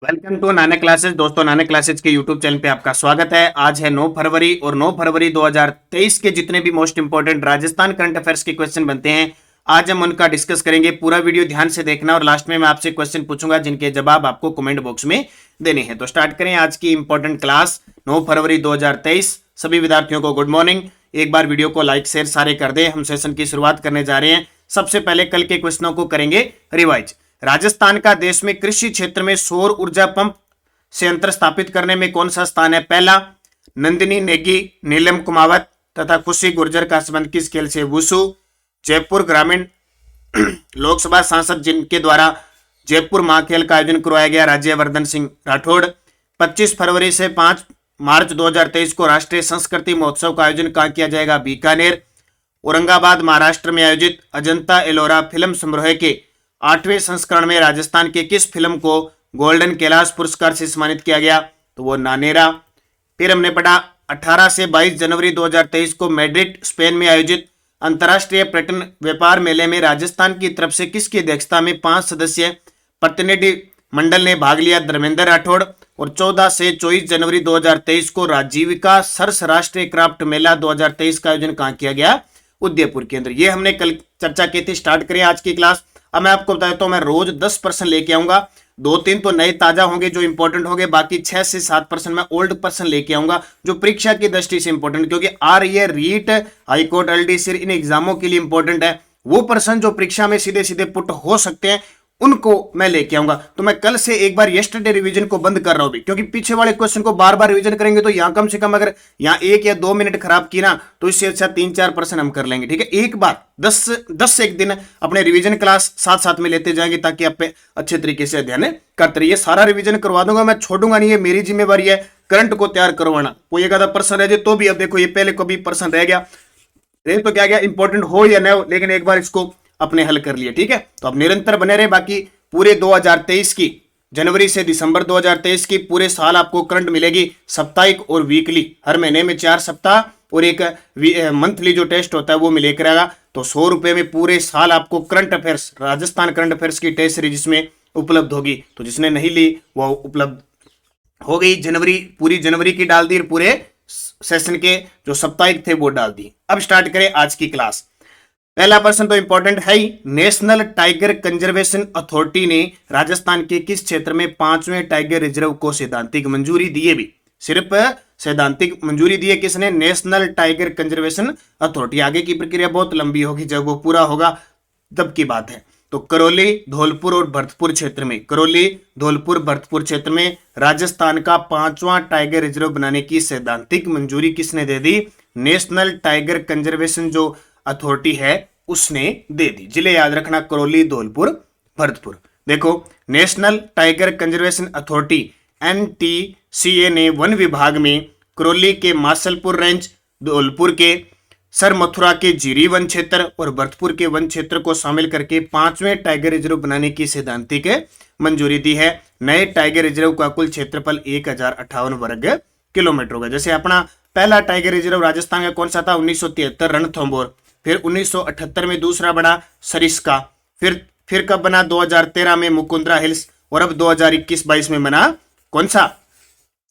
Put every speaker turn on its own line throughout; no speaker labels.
Welcome to Nanak classes. दोस्तों, Nanak classes के YouTube channel पे आपका स्वागत है। आज है 9 फरवरी और 9 फरवरी 2023 के जितने भी most important Rajasthan current affairs के क्वेश्चन बनते हैं, आज हम उनका डिस्कस करेंगे। पूरा वीडियो ध्यान से देखना और लास्ट में मैं आपसे क्वेश्चन पूछूंगा जिनके जवाब आपको कमेंट बॉक्स में देने हैं। तो स्टार्ट करें आज की इंपॉर्टेंट क्लास 9 फरवरी 2023। सभी विद्यार्थियों को गुड मॉर्निंग। एक बार वीडियो को लाइक शेयर सारे कर दें। हम सेशन की शुरुआत करने जा रहे हैं। सबसे पहले कल के क्वेश्चनों को करेंगे रिवाइज। राजस्थान का देश में कृषि क्षेत्र में सौर ऊर्जा पंप संयंत्र स्थापित करने में कौन सा स्थान है? पहला, नंदिनी नेगी, नीलम कुमावत तथा खुशी गुर्जर का संबंध किस खेल से? वुशु। जयपुर ग्रामीण लोकसभा सांसद जिनके द्वारा जयपुर महाखेल का आयोजन करवाया गया? राज्यवर्धन सिंह राठौड़। 25 फरवरी से 5 मार्च 2023 को राष्ट्रीय संस्कृति महोत्सव का आयोजन कहां किया जाएगा? बीकानेर। औरंगाबाद महाराष्ट्र में आयोजित अजंता एलोरा फिल्म समारोह के 8वें संस्करण में राजस्थान के किस फिल्म को गोल्डन कैलाश पुरस्कार से सम्मानित किया गया? तो वो नानेरा। फिर हमने पढ़ा 18 से 22 जनवरी 2023 को मैड्रिड स्पेन में आयोजित अंतर्राष्ट्रीय पर्यटन व्यापार मेले में राजस्थान की तरफ से किसकी अध्यक्षता में 5 सदस्यीय प्रतिनिधि मंडल ने भाग लिया? धर्मेंद्र राठौड़। और 14 से 24 जनवरी 2023 को राजीविका सरस राष्ट्रीय क्राफ्ट मेला 2023 का आयोजन कहां किया गया? उदयपुर के अंदर। ये हमने कल चर्चा की थी। स्टार्ट करें आज की क्लास। अब मैं आपको बताता हूं, मैं रोज 10% लेके आऊंगा। 2-3 तो नए ताजा होंगे जो इंपॉर्टेंट होंगे, बाकी 6 से 7% मैं ओल्ड पर्सन लेके आऊंगा जो परीक्षा की दृष्टि से इंपॉर्टेंट, क्योंकि आर ये रीट हाईकोर्ट एलडी सिर इन एग्जामों के लिए इंपॉर्टेंट है। वो पर्सन जो परीक्षा में सीधे सीधे पुट हो सकते हैं उनको मैं लेके आऊंगा। तो मैं कल से एक बार यस्टरडे रिवीजन को बंद कर रहा हूं भी, क्योंकि पीछे वाले क्वेश्चन को बार बार रिवीजन करेंगे तो यहां कम से कम अगर यहां 1 या 2 मिनट खराब की ना तो इससे अच्छा 3-4% हम कर लेंगे। ठीक है, एक बार 10 से एक दिन अपने रिवीजन क्लास साथ साथ में लेते जाएंगे ताकि आप अच्छे तरीके से अध्ययन करते रहिए। सारा रिवीजन करवा दूंगा, मैं छोड़ूंगा नहीं, ये मेरी जिम्मेवारी है करंट को तैयार करवाना। कोई एक आधा पर्सन रह जाए तो भी, अब देखो ये पहले कभी पर्सन रह गया, तो क्या गया, इंपॉर्टेंट हो या न हो, लेकिन एक बार इसको अपने हल कर लिए। ठीक है, तो अब निरंतर बने रहे। बाकी पूरे 2023 की जनवरी से दिसंबर 2023 की पूरे साल आपको करंट मिलेगी, साप्ताहिक और वीकली। हर महीने में 4 सप्ताह और एक मंथली जो टेस्ट होता है वो मिले करेगा। तो 100 रुपए में पूरे साल आपको current affairs, Rajasthan current affairs की टेस्ट सीरीज जिसमें उपलब्ध होगी। तो जिसने नहीं ली वो उपलब्ध हो गई। जनवरी, पूरी जनवरी की डाल दी और पूरे सेशन के जो साप्ताहिक थे वो डाल दी। अब स्टार्ट करें आज की क्लास। पहला प्रश्न तो इंपॉर्टेंट है ही। नेशनल टाइगर कंजर्वेशन अथॉरिटी ने राजस्थान के किस क्षेत्र में 5वें टाइगर रिजर्व को सैद्धांतिक मंजूरी दी है? भी सिर्फ सैद्धांतिक मंजूरी दी है किसने? National tiger conservation authority. आगे की प्रक्रिया बहुत लंबी होगी, जब वो पूरा होगा तब की बात है। तो करौली, धौलपुर और भरतपुर क्षेत्र में, करौली, धौलपुर, भरतपुर क्षेत्र में राजस्थान का 5वां टाइगर रिजर्व बनाने की सैद्धांतिक मंजूरी किसने दे दी? नेशनल टाइगर कंजर्वेशन जो अथॉरिटी है उसने दे दी। जिले याद रखना, करौली, धौलपुर, भरतपुर। देखो, national tiger conservation authority NTCA ने वन विभाग में करौली के मासलपुर रेंज, धौलपुर के सर मथुरा के जीरी वन क्षेत्र और भरतपुर के वन क्षेत्र को शामिल करके 5वें टाइगर रिजर्व बनाने की सैद्धांतिक मंजूरी दी है। नए टाइगर रिजर्व का कुल क्षेत्रफल 1058 वर्ग किलोमीटर होगा। जैसे अपना पहला टाइगर रिजर्व राजस्थान का कौन सा था? 1973 रणथंभौर। फिर 1978 में दूसरा बना सरिस्का। फिर कब बना? 2013 में मुकुंदरा हिल्स। और अब 2021-22 में बना कौन सा?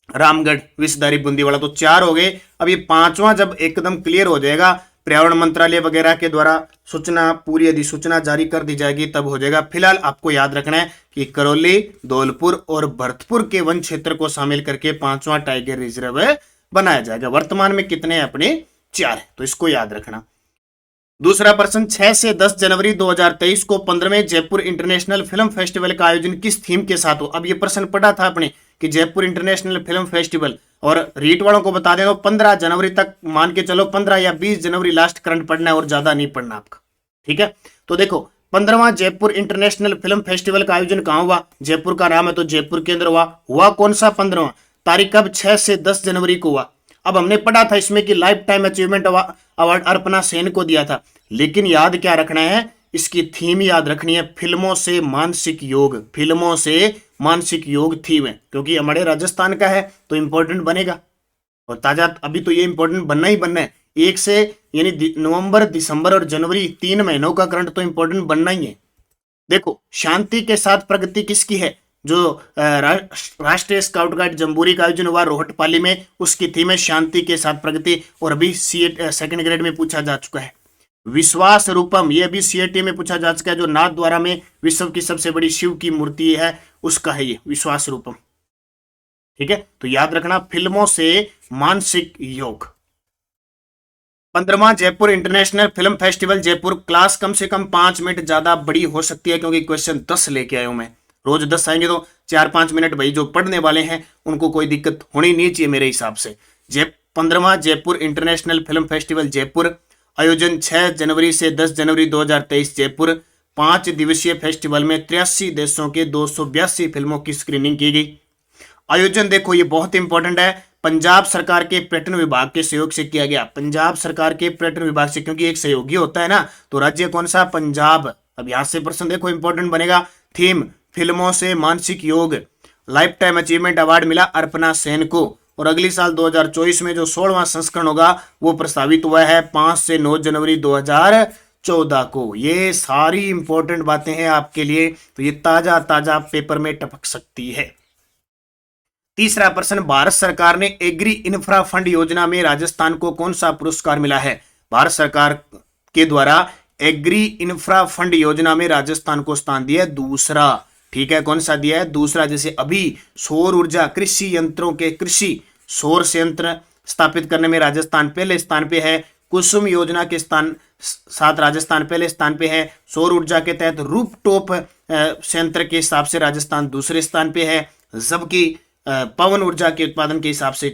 रामगढ़, विषधारी, बूंदीवाला। तो 4 हो गए। अब ये 5वां जब एकदम क्लियर हो जाएगा, पर्यावरण मंत्रालय वगैरह के द्वारा सूचना, पूरी अधिसूचना जारी कर दी जाएगी, तब हो जाएगा। फिलहाल आपको याद रखना है कि करौली, धौलपुर और भरतपुर के वन क्षेत्र को शामिल करके 5वां टाइगर रिजर्व बनाया जाएगा। वर्तमान में कितने हैं अपने? 4 है, तो इसको याद रखना। दूसरा प्रश्न, 6 से 10 जनवरी 2023 को 15वें जयपुर इंटरनेशनल फिल्म फेस्टिवल का आयोजन किस थीम के साथ हो? अब ये प्रश्न पढ़ा था आपने कि जयपुर इंटरनेशनल फिल्म फेस्टिवल, और रीट वालों को बता दें 15 जनवरी तक मान के चलो, 15 या 20 जनवरी लास्ट करंट पढ़ना है और ज्यादा नहीं पढ़ना आपका। ठीक है, तो देखो 15वां जयपुर इंटरनेशनल फिल्म फेस्टिवल का आयोजन कहां हुआ? जयपुर का नाम है तो जयपुर के अंदर हुआ कौन सा 15वां? तारीख कब? 6 से 10 जनवरी को हुआ। अब हमने पढ़ा था इसमें कि life time achievement award Arpana Sen को दिया था, लेकिन याद क्या रखना है? इसकी थीम याद रखनी है, फिल्मों से मानसिक योग। फिल्मों से मानसिक योग थीम है, क्योंकि हमारे राजस्थान का है तो इंपॉर्टेंट बनेगा। और ताजा अभी तो ये इंपॉर्टेंट बनना ही बनना है। 1 से यानी नवंबर, दिसंबर और जनवरी 3 महीनों का करंट तो इंपॉर्टेंट बनना ही है। देखो, शांति के साथ प्रगति किसकी है? जो राष्ट्रीय स्काउट गाइड जम्बूरी का आयोजन हुआ रोहटपाली में, उसकी थीम है शांति के साथ प्रगति, और अभी सेकंड ग्रेड में पूछा जा चुका है। विश्वास रूपम, ये भी सीएटी में पूछा जा चुका है, जो नाथ द्वारा में विश्व की सबसे बड़ी शिव की मूर्ति है उसका है ये विश्वास रूपम। ठीक है, तो याद रखना फिल्मों से मानसिक योग। 15वां Jaipur international film festival Jaipur, class कम से कम 5 मिनट ज्यादा बड़ी हो सकती है क्योंकि क्वेश्चन 10 लेके आया हूं मैं, रोज 10 आएंगे तो 4-5 मिनट भाई जो पढ़ने वाले हैं उनको कोई दिक्कत होनी नहीं चाहिए मेरे हिसाब से। 15वां Jaipur international film festival Jaipur, आयोजन 6 जनवरी से 10 जनवरी 2023 जयपुर। 5 दिवसीय फेस्टिवल में 83 देशों के 282 फिल्मों की स्क्रीनिंग की गई। आयोजन देखो ये बहुत इंपॉर्टेंट है, पंजाब सरकार के पर्यटन विभाग के सहयोग से किया गया। पंजाब सरकार के पर्यटन विभाग से, क्योंकि एक सहयोगी होता है ना, तो राज्य कौन सा? पंजाब। अब यहां से प्रश्न देखो इंपॉर्टेंट बनेगा। थीम फिल्मों से मानसिक योग। लाइफ टाइम अचीवमेंट अवार्ड मिला अर्पणा सेन को। और अगली साल 2024 में जो 16वां संस्करण होगा वो प्रस्तावित हुआ है 5 से 9 जनवरी 2014 को। ये सारी इंपॉर्टेंट बातें हैं आपके लिए, तो ये ताजा ताजा पेपर में टपक सकती है। तीसरा प्रश्न, भारत सरकार ने एग्री इंफ्रा फंड योजना में राजस्थान को कौन सा पुरस्कार मिला है? भारत सरकार के द्वारा एग्री इंफ्रा फंड योजना में राजस्थान को स्थान दिया है दूसरा। ठीक है, कौन सा दिया है? दूसरा। जैसे अभी सौर ऊर्जा कृषि यंत्रों के कृषि सौर संयंत्र स्थापित करने में राजस्थान पहले स्थान पे है। कुसुम योजना के साथ राजस्थान पहले स्थान पे है। सौर ऊर्जा के तहत रूफटॉप संयंत्र के हिसाब से राजस्थान दूसरे स्थान पे है, जबकि पवन ऊर्जा के उत्पादन के हिसाब से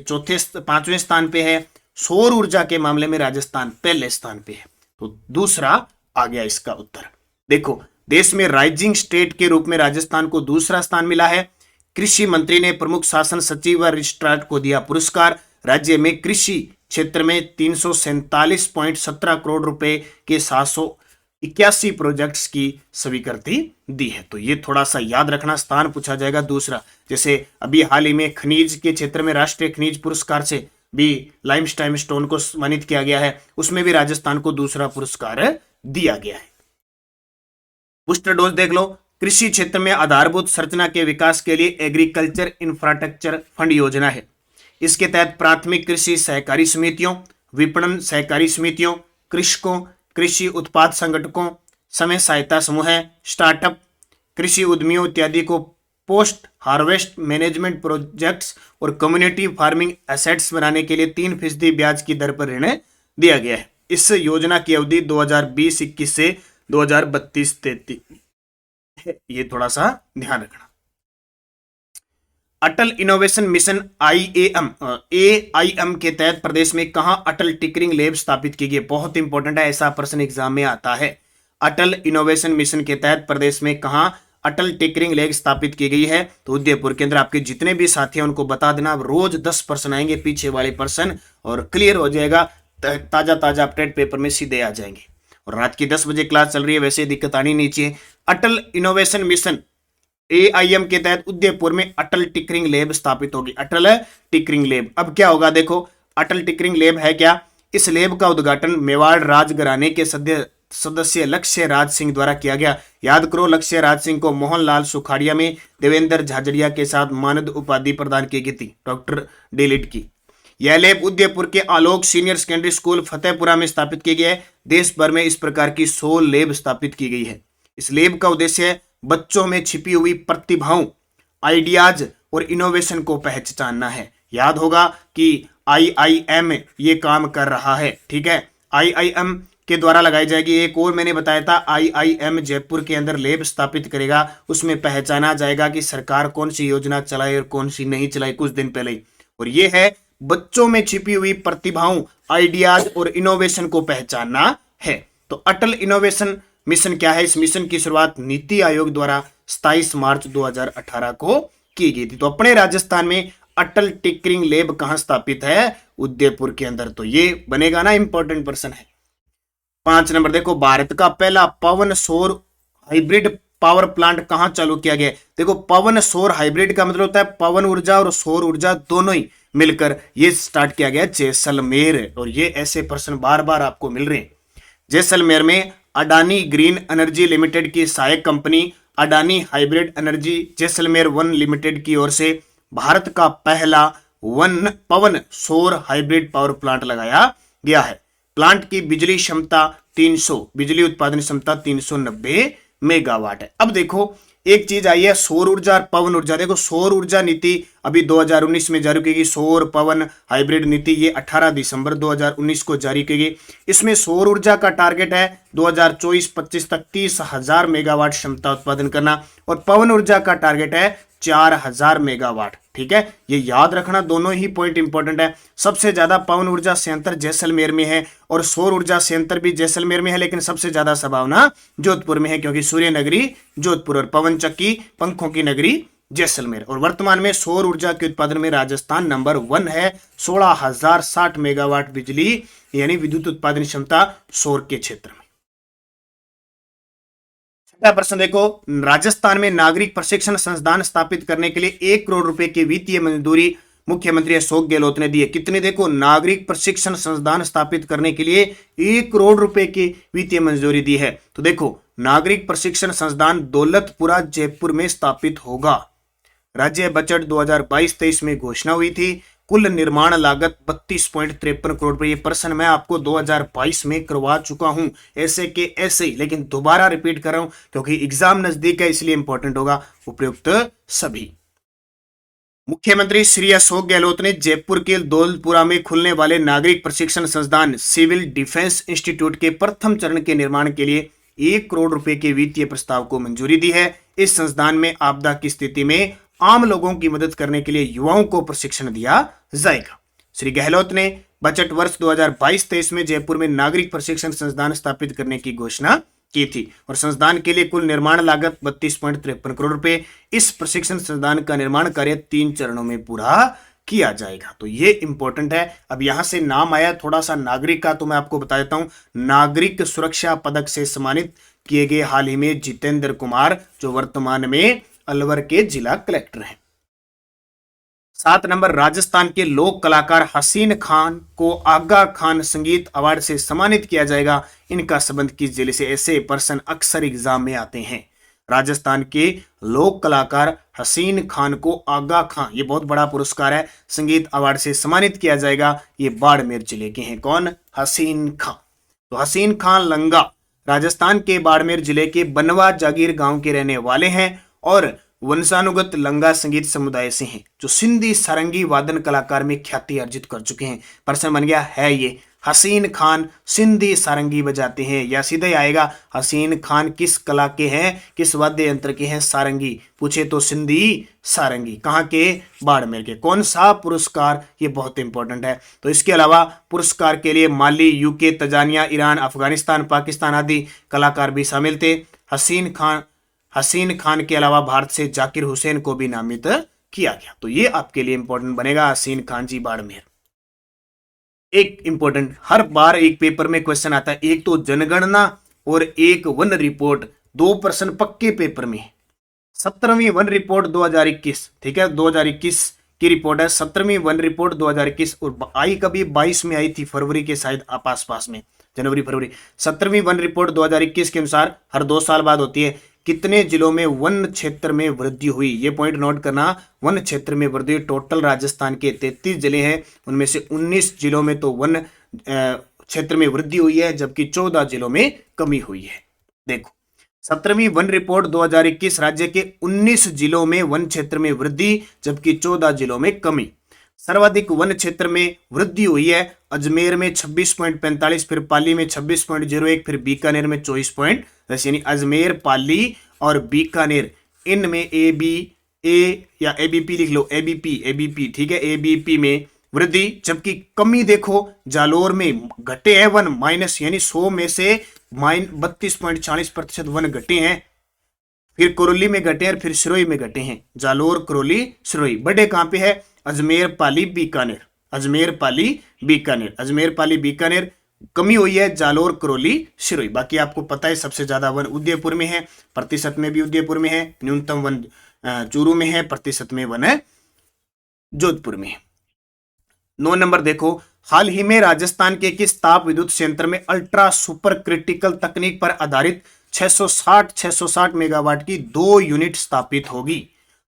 5वें स्थान पे है। सौर ऊर्जा के मामले में राजस्थान पहले स्थान पे है, तो दूसरा आ गया इसका उत्तर। देखो, देश में राइजिंग स्टेट के रूप में राजस्थान को दूसरा स्थान मिला है। कृषि मंत्री ने प्रमुख शासन सचिव व रजिस्ट्रार को दिया पुरस्कार। राज्य में कृषि क्षेत्र में 347.17 करोड़ रुपए के 781 प्रोजेक्ट्स की स्वीकृति दी है। तो ये थोड़ा सा याद रखना, स्थान पूछा जाएगा दूसरा। जैसे अभी हाल ही में खनिज के क्षेत्र में राष्ट्रीय खनिज पुरस्कार से भी लाइमस्टाइन स्टोन को सम्मानित किया गया है, उसमें भी राजस्थान को दूसरा पुरस्कार दिया गया है। बूस्टर डोज देख लो, कृषि क्षेत्र में आधारभूत संरचना के विकास के लिए एग्रीकल्चर इंफ्रास्ट्रक्चर फंड योजना है। इसके तहत प्राथमिक कृषि सहकारी समितियों, विपणन सहकारी समितियों, कृषकों, कृषि उत्पाद संगठकों, समय सहायता समूह, स्टार्टअप, कृषि उद्यमियों इत्यादि को पोस्ट हार्वेस्ट मैनेजमेंट प्रोजेक्ट्स और कम्युनिटी फार्मिंग एसेट्स बनाने के लिए 3% ब्याज की दर पर ऋण दिया गया है। इस योजना की अवधि 2020-21 से 2032-33 ये थोड़ा सा ध्यान रखना। अटल इनोवेशन मिशन AIM के तहत प्रदेश में कहां अटल टिंकरिंग लैब स्थापित की गई? बहुत इंपॉर्टेंट है, ऐसा प्रश्न एग्जाम में आता है। अटल इनोवेशन मिशन के तहत प्रदेश में कहां अटल टिंकरिंग लैब स्थापित की गई है? तो उदयपुर के अंदर। आपके जितने भी साथी हैं उनको बता देना, रोज 10 प्रश्न आएंगे पीछे वाले प्रश्न, और क्लियर हो जाएगा, ताजा ताजा अपडेट पेपर में सीधे आ जाएंगे। और रात की 10 बजे क्लास चल रही है, वैसे दिक्कत आनी नहीं चाहिए। अटल इनोवेशन मिशन AIM के तहत उदयपुर में अटल टिंकरिंग लैब स्थापित होगी। अटल टिंकरिंग लैब, अब क्या होगा देखो, अटल टिंकरिंग लैब है क्या? इस लैब का उद्घाटन मेवाड़ राजघराने के सदस्य लक्ष्य राज सिंह द्वारा किया गया। याद करो, लक्ष्य राज सिंह को मोहनलाल सुखाड़िया में देवेंद्र झाझड़िया के साथ मानद उपाधि प्रदान की गई थी, डॉक्टर डेलिट की। यह लैब उदयपुर के आलोक सीनियर सेकेंडरी स्कूल फतेहपुरा में स्थापित की गई है। देश भर में इस प्रकार की 100 लैब स्थापित की गई है। इस लैब का उद्देश्य बच्चों में छिपी हुई प्रतिभाओं, आइडियाज और इनोवेशन को पहचानना है। याद होगा कि IIM ये काम कर रहा है। ठीक है, IIM के द्वारा लगाई जाएगी। एक और मैंने बताया था, IIM जयपुर के अंदर लैब स्थापित करेगा, उसमें पहचाना जाएगा कि सरकार कौन सी योजना चलाई और कौन सी नहीं चलाई कुछ दिन पहले ही। और ये है बच्चों में छिपी हुई प्रतिभाओं, आइडियाज और इनोवेशन को पहचानना है। तो अटल इनोवेशन मिशन क्या है? इस मिशन की शुरुआत नीति आयोग द्वारा 27 मार्च 2018 को की गई थी। तो अपने राजस्थान में अटल टिंकरिंग लैब कहां स्थापित है? उदयपुर के अंदर। तो ये बनेगा ना, इंपॉर्टेंट प्रश्न है। 5 नंबर देखो, भारत का पहला पवन सौर हाइब्रिड पावर प्लांट कहां चालू किया गया? देखो, पवन सौर हाइब्रिड का मतलब होता है पवन ऊर्जा और सौर ऊर्जा दोनों ही मिलकर ये स्टार्ट किया गया जैसलमेर। और ये ऐसे प्रश्न बार बार आपको मिल रहे हैं। जैसलमेर में अडानी ग्रीन एनर्जी लिमिटेड की सहायक company Adani hybrid energy Jaisalmer one limited की ओर से भारत का पहला वन पवन सौर हाइब्रिड पावर प्लांट लगाया गया है। प्लांट की बिजली क्षमता 300, बिजली उत्पादन क्षमता 390 मेगावाट है। अब देखो एक चीज आई है सौर ऊर्जा और पवन ऊर्जा। देखो सौर ऊर्जा नीति अभी 2019 में जारी की गई, सौर पवन हाइब्रिड नीति ये 18 दिसंबर 2019 को जारी की गई। इसमें सौर ऊर्जा का टारगेट है 2024-25 तक 30,000 मेगावाट क्षमता उत्पादन करना और पवन ऊर्जा का टारगेट है 4,000 मेगावाट। ठीक है, ये याद रखना, दोनों ही पॉइंट इंपॉर्टेंट है। सबसे ज्यादा पवन ऊर्जा संयंत्र जैसलमेर में है और सौर ऊर्जा संयंत्र भी जैसलमेर में है, लेकिन सबसे ज्यादा संभावना जोधपुर में है क्योंकि सूर्य नगरी जोधपुर और पवन चक्की पंखों की नगरी जैसलमेर। और वर्तमान में सौर ऊर्जा के उत्पादन में राजस्थान नंबर 1 है, 16,060 मेगावाट बिजली यानी विद्युत उत्पादन क्षमता सौर के क्षेत्र में। प्रश्न देखो, राजस्थान में नागरिक प्रशिक्षण संस्थान स्थापित करने के लिए 1 करोड़ रुपए की वित्तीय मंजूरी मुख्यमंत्री अशोक गहलोत ने दी है। कितने? देखो नागरिक प्रशिक्षण संस्थान स्थापित करने के लिए 1 करोड़ रुपए की वित्तीय मंजूरी दी है। तो देखो नागरिक प्रशिक्षण संस्थान दौलतपुरा जयपुर में स्थापित होगा। राज्य बजट 2022-23 में घोषणा हुई थी। कुल निर्माण लागत 32.53 करोड़ रुपए। ये प्रश्न मैं आपको 2022 में करवा चुका हूं ऐसे के ऐसे ही, लेकिन दोबारा रिपीट कर रहा हूं क्योंकि एग्जाम नजदीक है इसलिए इंपॉर्टेंट होगा उपयुक्त सभी। मुख्यमंत्री श्री अशोक गहलोत ने जयपुर के दौलतपुरा में खुलने वाले नागरिक प्रशिक्षण संस्थान सिविल डिफेंस इंस्टीट्यूट के प्रथम चरण के निर्माण के लिए 1 करोड़ रुपए के वित्तीय प्रस्ताव को मंजूरी दी है। इस संस्थान में आपदा की स्थिति में आम लोगों की मदद करने के लिए युवाओं को प्रशिक्षण दिया जाएगा। श्री गहलोत ने बजट वर्ष 2022-23 में जयपुर में नागरिक प्रशिक्षण संस्थान स्थापित करने की घोषणा की थी और संस्थान के लिए कुल निर्माण लागत 32.53 करोड़ रुपए। इस प्रशिक्षण संस्थान का निर्माण कार्य 3 चरणों में पूरा किया जाएगा। तो ये इंपॉर्टेंट है। अब यहां से नाम आया थोड़ा सा नागरिक का, तो मैं आपको बता देता हूं। नागरिक सुरक्षा पदक से सम्मानित किए गए हाल ही में जितेंद्र कुमार, जो वर्तमान में अलवर के जिला कलेक्टर हैं। 7 नंबर, राजस्थान के लोक कलाकार हसीन खान को आगा खान संगीत अवार्ड से सम्मानित किया जाएगा। इनका संबंध किस जिले से? ऐसे प्रश्न अक्सर एग्जाम में आते हैं। राजस्थान के लोक कलाकार हसीन खान को आगा खान, ये बहुत बड़ा पुरस्कार है, संगीत अवार्ड से सम्मानित किया जाएगा। ये बाड़मेर जिले के हैं। कौन? हसीन खान। तो हसीन खान लंगा राजस्थान के बाड़मेर जिले के बनवा जागीर गांव के रहने वाले हैं और वंशानुगत लंगा संगीत समुदाय से हैं, जो सिंधी सारंगी वादन कलाकार में ख्याति अर्जित कर चुके हैं। प्रश्न बन गया है ये, हसीन खान सिंधी सारंगी बजाते हैं, या सीधे आएगा हसीन खान किस कला के हैं, किस वाद्य यंत्र के हैं? सारंगी। पूछे तो सिंधी सारंगी। कहाँ के? बाड़मेर के। कौन सा पुरस्कार? ये बहुत इंपॉर्टेंट है। तो इसके अलावा पुरस्कार के लिए Mali, UK, Tanzania, Iran, Afghanistan, Pakistan आदि कलाकार भी शामिल थे। हसीन खान के अलावा भारत से जाकिर हुसैन को भी नामित किया गया। तो ये आपके लिए इंपॉर्टेंट बनेगा, हसीन खान जी बाड़मेर। एक इंपॉर्टेंट, हर बार एक पेपर में क्वेश्चन आता है, एक तो जनगणना और एक वन रिपोर्ट, 2 प्रश्न पक्के पेपर में। 17वीं वन रिपोर्ट 2021, ठीक है, 2021 की रिपोर्ट है, 17वीं वन रिपोर्ट 2021, और आई कभी 22 में आई थी, फरवरी के शायद पास में, जनवरी फरवरी। 17वीं वन रिपोर्ट 2021 के अनुसार हर 2 साल बाद होती है। कितने जिलों में वन क्षेत्र में वृद्धि हुई? ये पॉइंट नोट करना, वन क्षेत्र में वृद्धि। टोटल राजस्थान के 33 जिले हैं, उनमें से 19 जिलों में तो वन क्षेत्र में वृद्धि हुई है, जबकि 14 जिलों में कमी हुई है। देखो 17वीं वन रिपोर्ट 2021, राज्य के 19 जिलों में वन क्षेत्र में वृद्धि, जबकि 14 जिलों में कमी। सर्वाधिक वन क्षेत्र में वृद्धि हुई है अजमेर में 26.45, फिर पाली में 26.01, फिर बीकानेर में 24.10, यानी अजमेर, पाली और बीकानेर, इनमें या एबीपी लिख लो, एबीपी, ठीक है, एबीपी में वृद्धि। जबकि कमी देखो जालोर में घटे हैं वन, माइनस, यानी 100 में से 32.40% वन घटे हैं। फिर करौली में घटे हैं, फिर सिरोही में घटे हैं। जालोर, करौली, सिरोही। बड़े कहां पे है? अजमेर, पाली, बीकानेर, अजमेर, पाली, बीकानेर, अजमेर, पाली, बीकानेर। कमी हुई है जालोर, करौली, सिरोही। बाकी आपको पता है सबसे ज्यादा वन उदयपुर में है, प्रतिशत में भी उदयपुर में है, न्यूनतम वन चूरू में है, प्रतिशत में वन है जोधपुर में है। 9 नंबर देखो, हाल ही में राजस्थान के किस ताप विद्युत संयंत्र में अल्ट्रा सुपर क्रिटिकल तकनीक पर आधारित 660 मेगावाट की 2 यूनिट स्थापित होगी।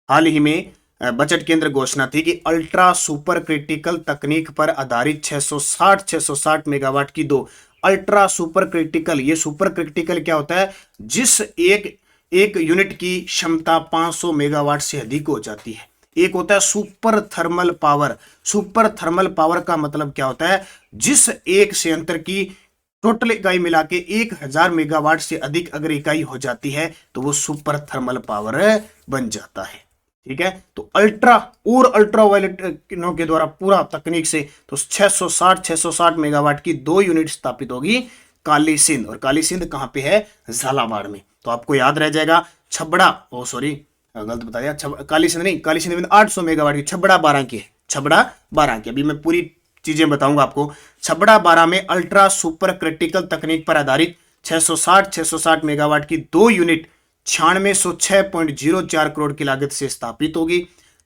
हाल ही में बजट केंद्र घोषणा थी कि अल्ट्रा सुपर क्रिटिकल तकनीक पर आधारित 660 मेगावाट की 2 अल्ट्रा सुपर क्रिटिकल, ये सुपर क्रिटिकल क्या होता है, जिस एक यूनिट की क्षमता 500 मेगावाट से अधिक हो जाती है। एक होता है super thermal power. Super thermal power का मतलब क्या होता है, जिस एक संयंत्र की टोटल इकाई मिला के 1000 मेगावाट से अधिक अगर इकाई हो जाती है तो वो सुपर थर्मल पावर बन जाता है। ठीक है, तो अल्ट्रा और अल्ट्रा वायलेट किरणों के द्वारा पूरा तकनीक से तो 660 मेगावाट की 2 यूनिट स्थापित होगी काली सिंध। और काली सिंध कहां पे है, झालावाड़ में। तो आपको याद रह जाएगा छबड़ा, ओ सॉरी गलत बता दिया, काली सिंध नहीं, काली सिंध में 800 मेगावाट की, छबड़ा 12 की है, छबड़ा 12 की। अभी मैं पूरी चीजें बताऊंगा आपको। छबड़ा 12 में अल्ट्रा सुपर क्रिटिकल तकनीक पर आधारित 660 मेगावाट की 2 यूनिट 9606.04 करोड़ की लागत से स्थापित होगी।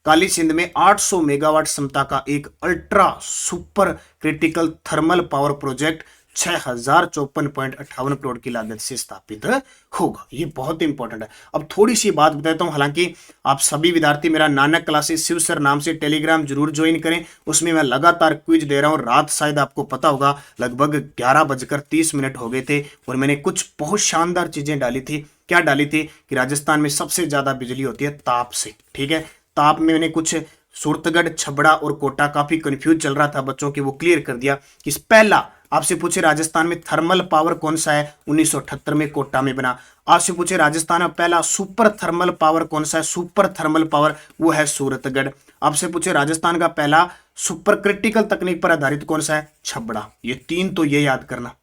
काली सिंध में 800 मेगावाट क्षमता का एक ultra super critical thermal power project 6054.58 crore की लागत से स्थापित होगा। ये बहुत इंपॉर्टेंट है। अब थोड़ी सी बात बताता हूं, हालांकि आप सभी विद्यार्थी मेरा नानक क्लासेस शिव सर नाम से टेलीग्राम जरूर ज्वाइन करें, उसमें मैं लगातार क्विज दे रहा हूं। रात शायद आपको पता होगा लगभग 11:30 हो गए थे और मैंने कुछ बहुत शानदार चीजें डाली थी। क्या डाली थी कि राजस्थान में सबसे ज्यादा बिजली होती है ताप से। ठीक है, ताप में मैंने कुछ सूरतगढ़, छबड़ा और कोटा काफी कंफ्यूज चल रहा था बच्चों के, वो क्लियर कर दिया कि पहला आपसे पूछे राजस्थान में थर्मल पावर कौन सा है, 1978 में कोटा में बना। आपसे पूछे राजस्थान में पहला सुपर थर्मल पावर कौन सा है, सुपर थर्मल पावर वो है सूरतगढ़। आपसे पूछे राजस्थान का पहला सुपर क्रिटिकल तकनीक पर आधारित कौन सा है, छबड़ा। ये 3 तो ये याद करना।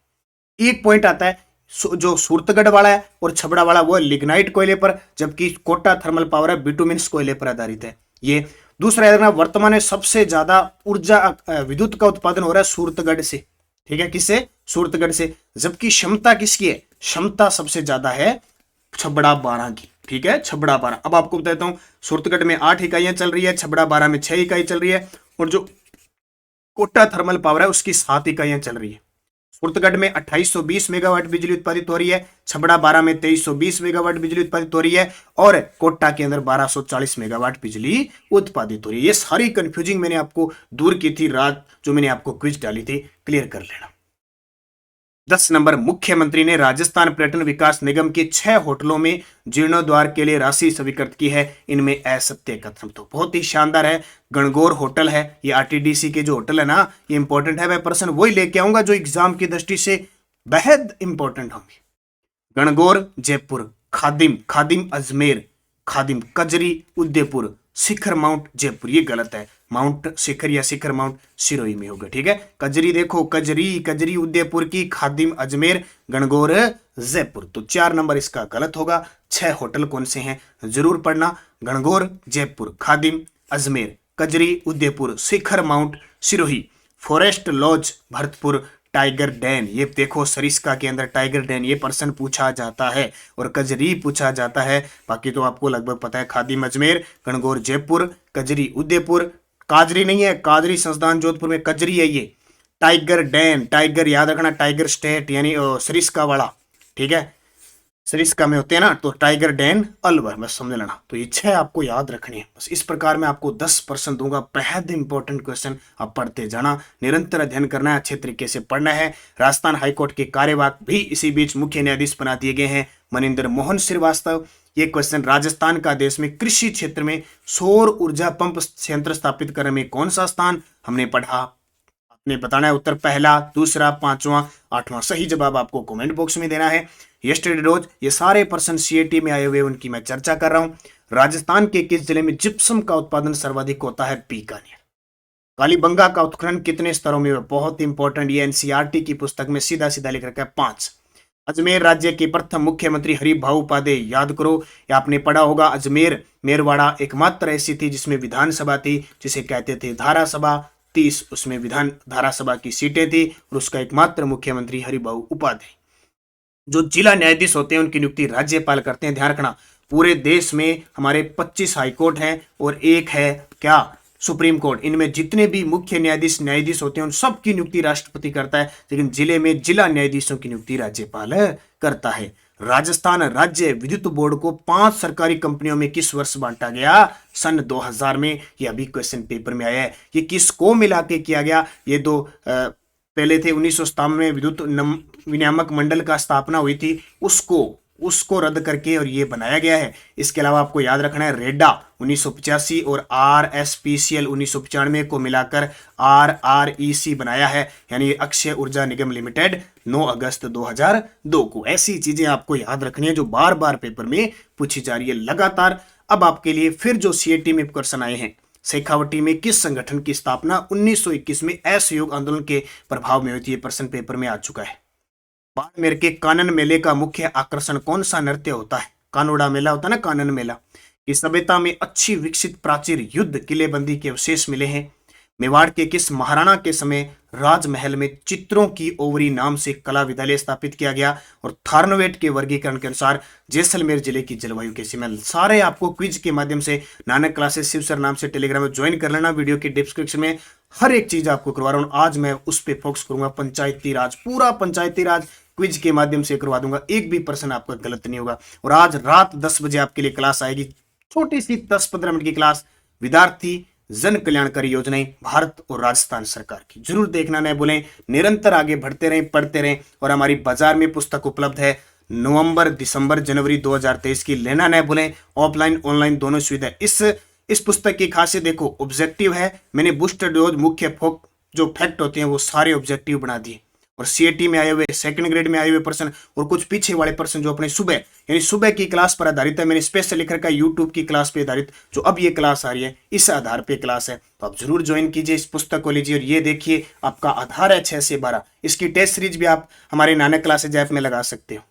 एक पॉइंट आता है जो सूरतगढ़ वाला है और छबड़ा वाला वो है लिग्नाइट कोयले पर, जबकि कोटा थर्मल पावर है बिटुमिन्स कोयले पर आधारित है। ये दूसरा याद रखना, वर्तमान में सबसे ज्यादा ऊर्जा विद्युत का उत्पादन हो रहा है सूरतगढ़ से। ठीक है, किससे, सूरतगढ़ से। जबकि क्षमता किसकी है, क्षमता सबसे ज्यादा है छबड़ा 12 की। ठीक है, छबड़ा 12। अब आपको बताता हूं, सूरतगढ़ में 8 इकाइयां चल रही है, छबड़ा 12 में 6 इकाई चल रही है, और जो कोटा थर्मल पावर है उसकी 7 इकाइयां चल रही है। सूरतगढ़ में 2820 मेगावाट बिजली उत्पादित हो रही है, छबड़ा 12 में 2320 मेगावाट बिजली उत्पादित हो रही है, और कोटा के अंदर 1240 मेगावाट बिजली उत्पादित हो रही है। ये सारी कंफ्यूजिंग मैंने आपको दूर की थी रात, जो मैंने आपको क्विज डाली थी, क्लियर कर लेना। 10 नंबर, मुख्यमंत्री ने राजस्थान पर्यटन विकास निगम के 6 होटलों में जीर्णोद्धार के लिए राशि स्वीकृत की है, इनमें असत्य कथन। तो बहुत ही शानदार है। गणगौर होटल है, ये आरटीडीसी के जो होटल है ना, ये इंपॉर्टेंट है। मैं पर्सन वही लेके आऊंगा जो एग्जाम की दृष्टि से बेहद इंपॉर्टेंट होंगे। गणगौर जयपुर, खादिम अजमेर, खादिम कजरी उदयपुर, शिखर माउंट जयपुर। ये गलत है, माउंट शिखर या शिखर माउंट सिरोही में होगा। ठीक है, कजरी देखो, कजरी उदयपुर की, खादिम अजमेर, गणगौर जयपुर। तो 4 नंबर इसका गलत होगा। 6 होटल कौन से हैं जरूर पढ़ना, Gangaur Jaipur, Khadim Ajmer, Kajri Udaipur, Shikhar mount Sirohi, forest lodge Bharatpur, tiger den. ये देखो सरिस्का के अंदर टाइगर डैन, ये पर्सन पूछा जाता है, और कजरी पूछा जाता है। बाकी तो आपको लगभग पता है, खादिम अजमेर, गणगौर जयपुर, कजरी उदयपुर, काजरी नहीं है, काजरी संस्थान जोधपुर में, कजरी है ये। टाइगर डैन, टाइगर याद रखना, टाइगर स्टेट यानी सरिस्का वाला। ठीक है, सरिस्का में होते हैं ना, तो टाइगर डैन अलवर, बस समझ लेना। तो ये 6 आपको याद रखनी है। बस इस प्रकार मैं आपको 10% दूंगा। बेहद इंपॉर्टेंट क्वेश्चन, आप पढ़ते जाना, निरंतर अध्ययन करना है, अच्छे तरीके से पढ़ना है। राजस्थान हाईकोर्ट के कार्यवाहक भी इसी बीच मुख्य न्यायाधीश बना दिए गए हैं, मनिंदर मोहन श्रीवास्तव। ये क्वेश्चन, राजस्थान का देश में कृषि क्षेत्र में सौर ऊर्जा पंप संयंत्र स्थापित करने में कौन सा स्थान, हमने पढ़ा। आपने बताना है उत्तर पहला, दूसरा, 5वां, 8वां। सही जवाब आपको कमेंट बॉक्स में देना है। यस्टरडे रोज ये सारे पर्सन सीएटी में आए हुए उनकी मैं चर्चा कर रहा हूं। राजस्थान के किस जिले में जिप्सम का उत्पादन सर्वाधिक होता है, बीकानेर। कालीबंगा का उत्खनन कितने स्तरों में, बहुत इंपॉर्टेंट, ये एनसीईआरटी की पुस्तक में सीधा सीधा लिख रखा है, 5। अजमेर राज्य के प्रथम मुख्यमंत्री हरिभाऊ उपाध्याय, याद करो, ये आपने पढ़ा होगा। अजमेर मेरवाड़ा एकमात्र ऐसी थी जिसमें विधानसभा थी, जिसे कहते थे धारासभा। 30 उसमें विधान धारासभा की सीटें थी, और उसका एकमात्र मुख्यमंत्री हरिभाऊ उपाध्याय। जो जिला न्यायाधीश होते हैं उनकी नियुक्ति राज्यपाल करते हैं। ध्यान रखना, पूरे देश में हमारे 25 हाईकोर्ट हैं और एक है क्या, सुप्रीम कोर्ट। इनमें जितने भी मुख्य न्यायाधीश होते हैं उन सबकी नियुक्ति राष्ट्रपति करता है, लेकिन जिले में जिला न्यायाधीशों की नियुक्ति राज्यपाल करता है। राजस्थान राज्य विद्युत बोर्ड को 5 सरकारी कंपनियों में किस वर्ष बांटा गया? सन 2000 में। ये अभी क्वेश्चन पेपर में आया है। ये किसको मिला के किया गया? ये दो पहले थे 1957 में विद्युत विनियामक मंडल का स्थापना हुई थी, उसको रद्द करके और ये बनाया गया है। इसके अलावा आपको याद रखना है रेडा 1985 और RSPCL 1995 को मिलाकर RREC बनाया है, यानी अक्षय ऊर्जा निगम लिमिटेड 9 अगस्त 2002 को। ऐसी चीजें आपको याद रखनी है जो बार बार पेपर में पूछी जा रही है लगातार। अब आपके लिए फिर जो CAT में क्वेश्चन आए हैं, शेखावटी में किस संगठन की स्थापना 1921 में असहयोग आंदोलन के प्रभाव में हुई थी? प्रश्न पेपर में आ चुका है। बाड़मेर के कानन मेले का मुख्य आकर्षण कौन सा नृत्य होता है? कानोड़ा मेला होता है ना, कानन मेला। इस सभ्यता में अच्छी विकसित प्राचीर युद्ध किलेबंदी के अवशेष मिले हैं। मेवाड़ के किस महाराणा के समय राजमहल में चित्रों की ओवरी नाम से कला विद्यालय स्थापित किया गया? और थार्नवेट के वर्गीकरण के अनुसार जैसलमेर जिले की जलवायु कैसी? मैं सारे आपको क्विज के माध्यम से नानक क्लासेस शिव सर नाम से टेलीग्राम में ज्वाइन कर लेना। वीडियो के डिस्क्रिप्शन में हर एक चीज आपको करवा रहा हूं। आज मैं उस पर फोकस करूंगा, पंचायती राज, पूरा पंचायती राज क्विज के माध्यम से करवा दूंगा, एक भी प्रश्न आपका गलत नहीं होगा। और आज रात 10 बजे आपके लिए क्लास आएगी, छोटी सी 10-15 मिनट की क्लास, विद्यार्थी जन कल्याणकारी योजनाएं भारत और राजस्थान सरकार की। जरूर देखना न भूलें। निरंतर आगे बढ़ते रहें, पढ़ते रहें। और हमारी बाजार में पुस्तक उपलब्ध है नवंबर, दिसंबर, जनवरी 2023 की, लेना न भूलें। ऑफलाइन ऑनलाइन दोनों सुविधा। इस पुस्तक की खासियत देखो, ऑब्जेक्टिव है। मैंने बूस्टर डोज, मुख्य जो फैक्ट होते हैं वो सारे ऑब्जेक्टिव बना दिए। और CAT में आए हुए, सेकंड ग्रेड में आए हुए प्रश्न और कुछ पीछे वाले प्रश्न जो अपने सुबह यानी सुबह की क्लास पर आधारित है। मैंने स्पेशल लिख रखा है यूट्यूब की क्लास पे आधारित, जो अब ये क्लास आ रही है इस आधार पे क्लास है। तो आप जरूर ज्वाइन कीजिए, इस पुस्तक को लीजिए। और ये देखिए आपका आधार है 6 से 12। इसकी टेस्ट सीरीज भी आप हमारे नानक क्लासेज ऐप में लगा सकते हो।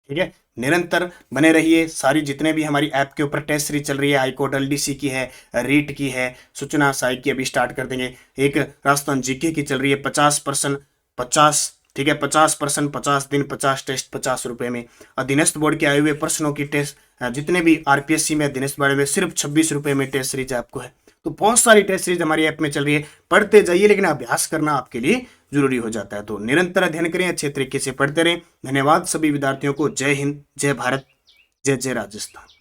ठीक है, निरंतर बने रहिए। सारी जितने भी हमारी ऐप के ऊपर टेस्ट सीरीज चल रही है, हाईकोर्ट LDC की है, रीट की है, सूचना सहायक की अभी स्टार्ट कर देंगे। एक राजस्थान GK की चल रही है 50%, 50, ठीक है, 50%, 50 दिन, 50 टेस्ट, 50 रुपए में। अधीनस्थ बोर्ड के आए हुए प्रश्नों की टेस्ट, जितने भी RPSC में अधीनस्थ बोर्ड में, सिर्फ 26 रुपए में टेस्ट सीरीज आपको है। तो बहुत सारी टेस्ट सीरीज हमारी ऐप में चल रही है, पढ़ते जाइए, लेकिन अभ्यास करना आपके लिए जरूरी हो जाता है। तो निरंतर अध्ययन करें, अच्छे तरीके से पढ़ते रहें। धन्यवाद सभी विद्यार्थियों को। जय हिंद, जय भारत, जय जय राजस्थान।